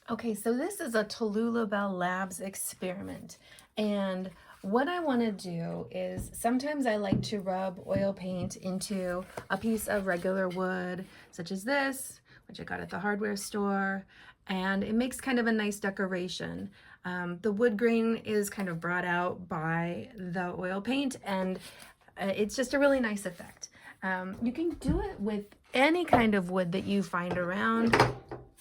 Okay, so this is a Tallullabelle Labs experiment. And what I want to do is sometimes I like to rub oil paint into a piece of regular wood, such as this, which I got at the hardware store, and it makes kind of a nice decoration. The wood grain is kind of brought out by the oil paint, and it's just a really nice effect. You can do it with any kind of wood that you find around.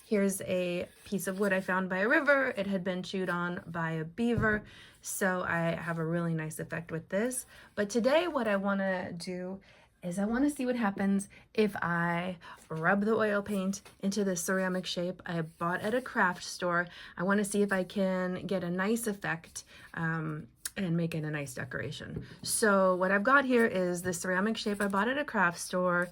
Here's a piece of wood I found by a river. It had been chewed on by a beaver, so I have a really nice effect with this. But today what I want to do is I want to see what happens if I rub the oil paint into the ceramic shape I bought at a craft store. I want to see if I can get a nice effect and make it a nice decoration. So what I've got here is the ceramic shape I bought at a craft store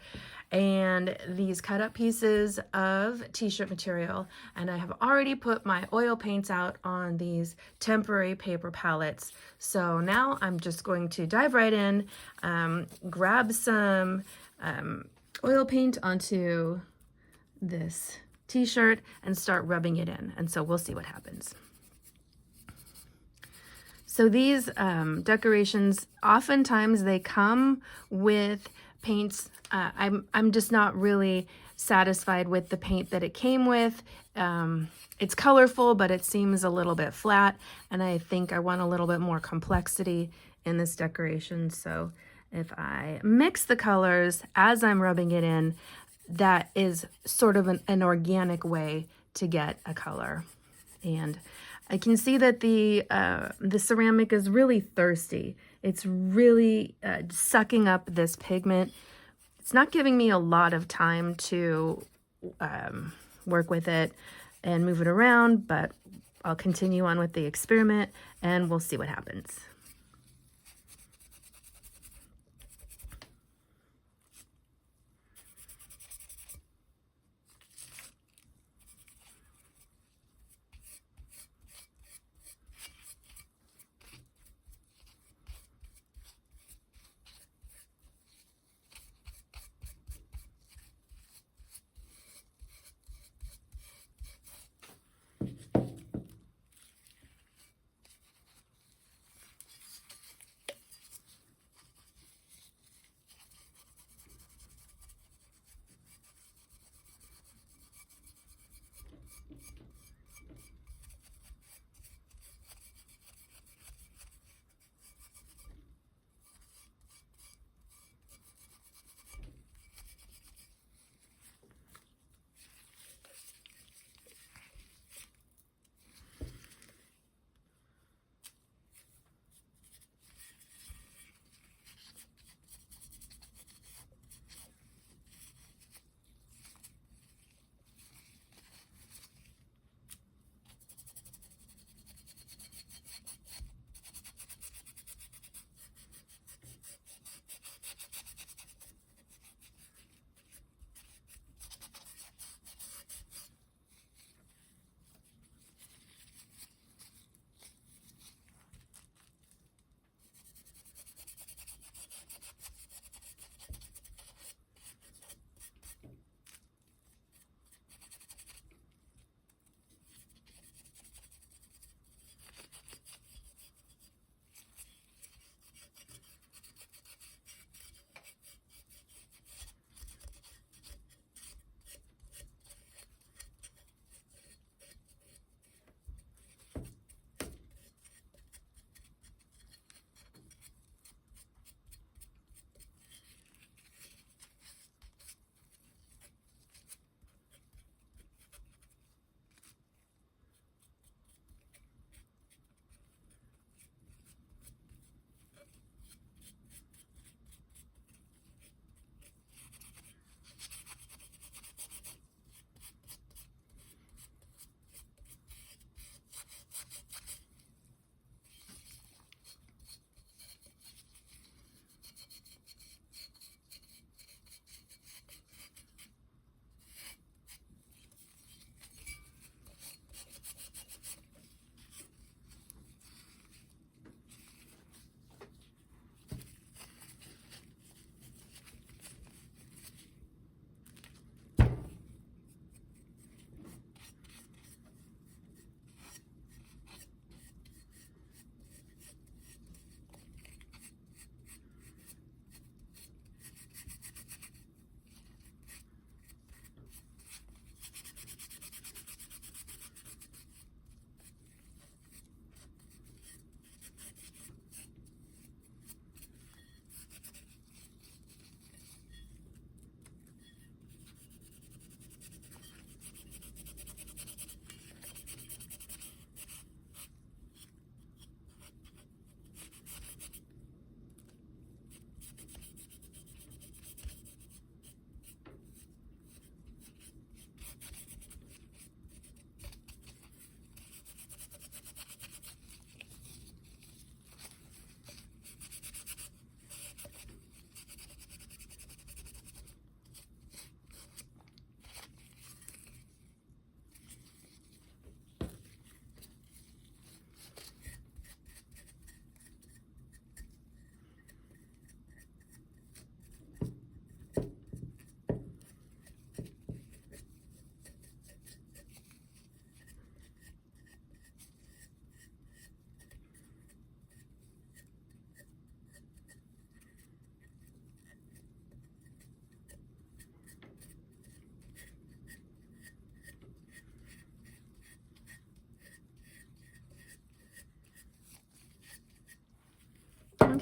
and these cut up pieces of t-shirt material, and I have already put my oil paints out on these temporary paper palettes. So now I'm just going to dive right in, grab some oil paint onto this t-shirt and start rubbing it in, and so we'll see what happens. So these decorations, oftentimes they come with paints. I'm just not really satisfied with the paint that it came with. It's colorful, but it seems a little bit flat, and I think I want a little bit more complexity in this decoration. So if I mix the colors as I'm rubbing it in, that is sort of an organic way to get a color. And I can see that the ceramic is really thirsty. It's really sucking up this pigment. It's not giving me a lot of time to work with it and move it around, but I'll continue on with the experiment and we'll see what happens.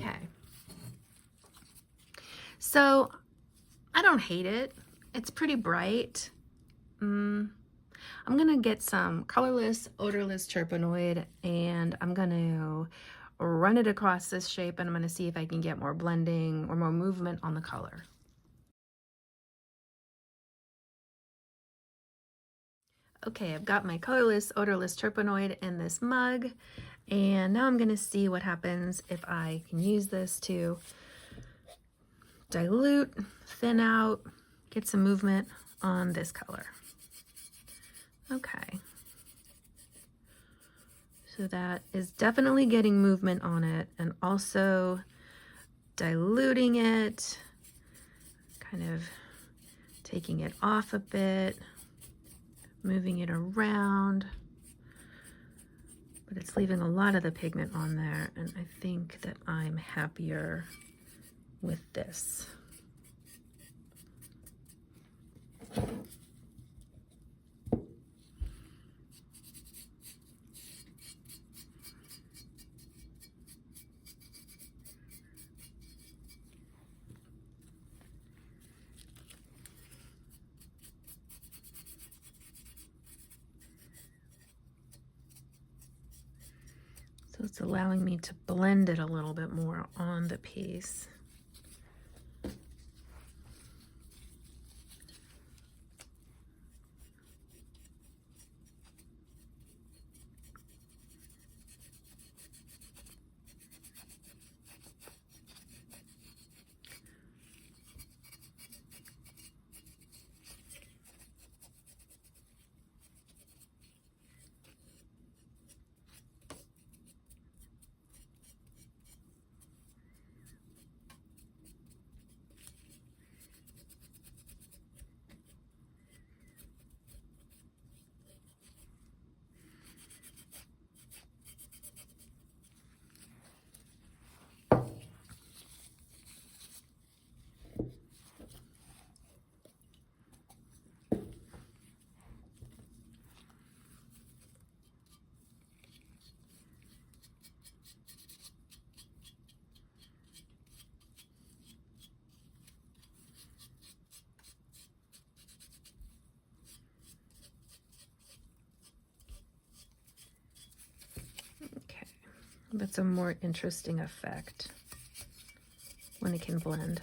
Okay. So I don't hate it. It's pretty bright. I'm gonna get some colorless, odorless Turpenoid, and I'm gonna run it across this shape, and I'm gonna see if I can get more blending or more movement on the color. Okay, I've got my colorless, odorless Turpenoid in this mug, and now I'm gonna see what happens if I can use this to dilute, thin out, get some movement on this color. Okay. So that is definitely getting movement on it and also diluting it, kind of taking it off a bit, moving it around, but it's leaving a lot of the pigment on there, and I think that I'm happier with this. So it's allowing me to blend it a little bit more on the piece. Okay, that's a more interesting effect when it can blend.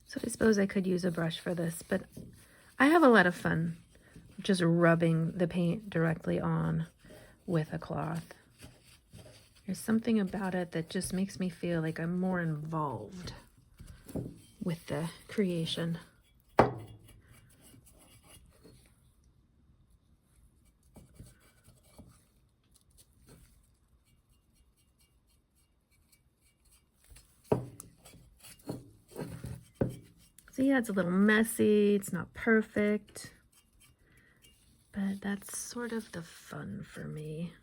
So I suppose I could use a brush for this, but I have a lot of fun just rubbing the paint directly on with a cloth. There's something about it that just makes me feel like I'm more involved with the creation. So yeah, it's a little messy, it's not perfect, but that's sort of the fun for me.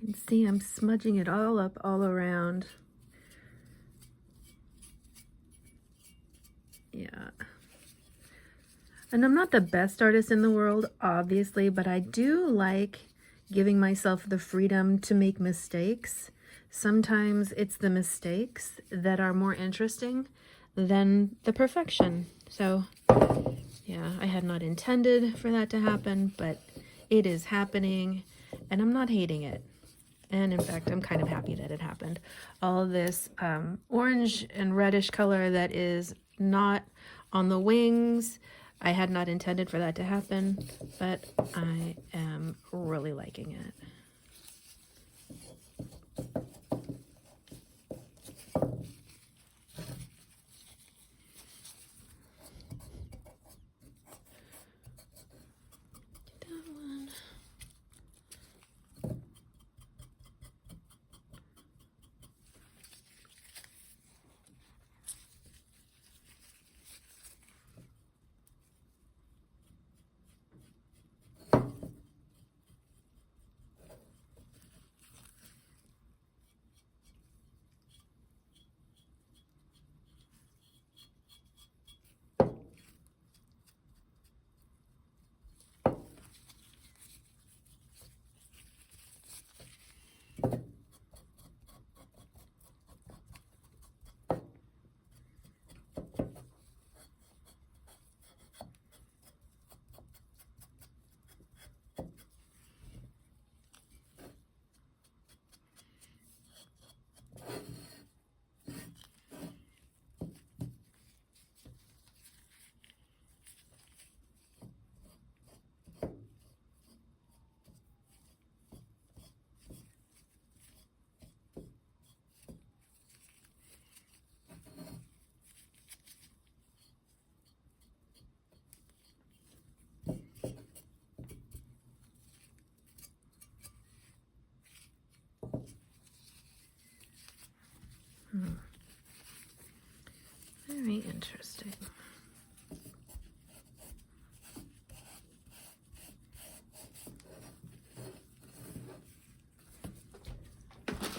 You can see I'm smudging it all up all around. Yeah. And I'm not the best artist in the world, obviously, but I do like giving myself the freedom to make mistakes. Sometimes it's the mistakes that are more interesting than the perfection. So, yeah, I had not intended for that to happen, but it is happening, and I'm not hating it. And in fact, I'm kind of happy that it happened. All this orange and reddish color that is not on the wings, I had not intended for that to happen, but I am really liking it. That one. Very interesting.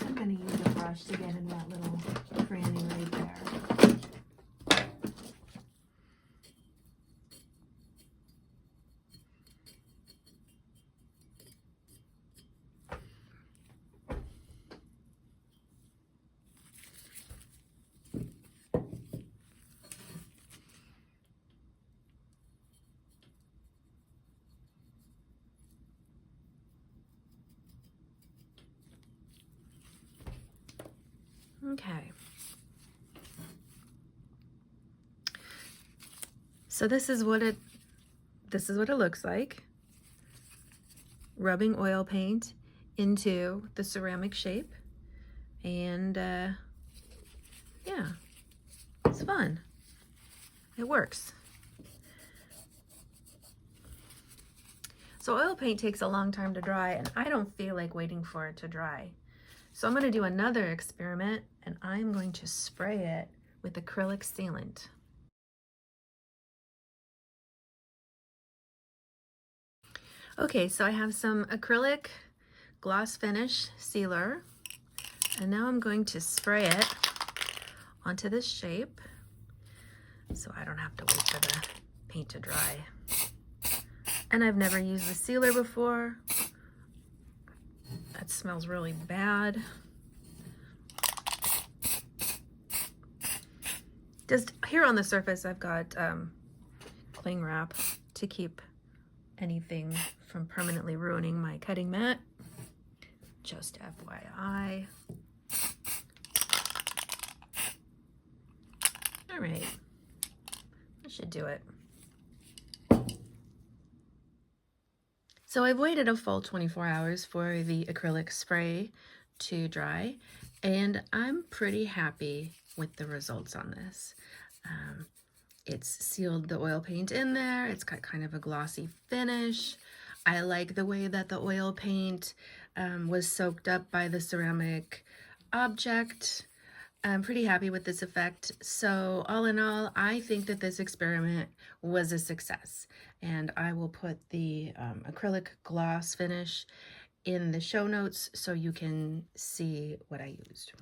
I'm going to use a brush to get in that little cranny right there. Okay. So this is what it looks like. Rubbing oil paint into the ceramic shape. And yeah, it's fun. It works. So oil paint takes a long time to dry, and I don't feel like waiting for it to dry. So I'm going to do another experiment, and I'm going to spray it with acrylic sealant. Okay, so I have some acrylic gloss finish sealer, and now I'm going to spray it onto this shape so I don't have to wait for the paint to dry. And I've never used the sealer before. That smells really bad. Just here on the surface, I've got cling wrap to keep anything from permanently ruining my cutting mat. Just FYI. All right, that should do it. So I've waited a full 24 hours for the acrylic spray to dry, and I'm pretty happy with the results on this. It's sealed the oil paint in there. It's got kind of a glossy finish. I like the way that the oil paint was soaked up by the ceramic object. I'm pretty happy with this effect. So all in all, I think that this experiment was a success. And I will put the acrylic gloss finish in the show notes so you can see what I used.